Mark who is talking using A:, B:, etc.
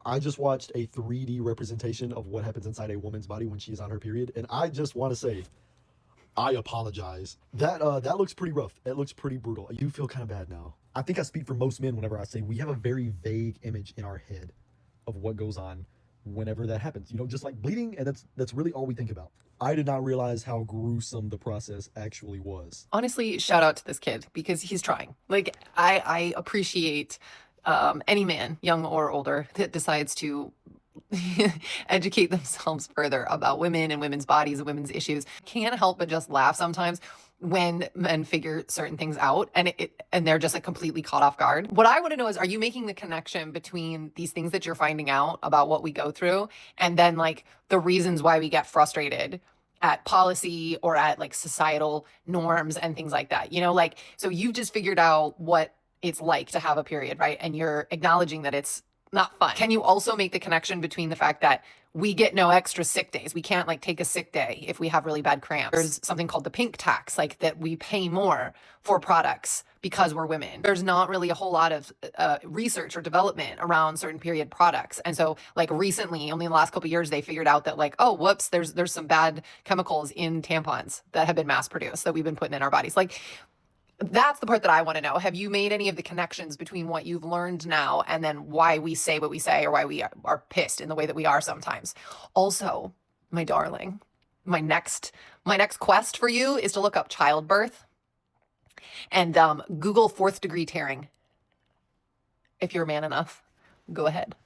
A: I just watched a 3D representation of what happens inside a woman's body when she's on her period, and I just want to say, I apologize. That looks pretty rough. It looks pretty brutal. I do feel kind of bad now. I think I speak for most men whenever I say we have a very vague image in our head of what goes on whenever that happens. You know, just like bleeding, and that's really all we think about. I did not realize how gruesome the process actually was.
B: Honestly, shout out to this kid because he's trying. Like, I appreciate any man, young or older, that decides to educate themselves further about women and women's bodies and women's issues. Can't help but just laugh sometimes when men figure certain things out and they're just like completely caught off guard. What I want to know is, are you making the connection between these things that you're finding out about what we go through and then like the reasons why we get frustrated at policy or at like societal norms and things like that? You know, like, so you've just figured out what it's like to have a period, right? And you're acknowledging that it's not fun. Can you also make the connection between the fact that we get no extra sick days? We can't like take a sick day if we have really bad cramps. There's something called the pink tax, like that we pay more for products because we're women. There's not really a whole lot of research or development around certain period products. And so like recently, only in the last couple of years, they figured out that like, oh, whoops, there's some bad chemicals in tampons that have been mass produced that we've been putting in our bodies. Like, that's the part that I want to know. Have you made any of the connections between what you've learned now and then why we say what we say or why we are pissed in the way that we are sometimes? Also, my darling, my next quest for you is to look up childbirth and Google 4th degree tearing. If you're man enough, go ahead.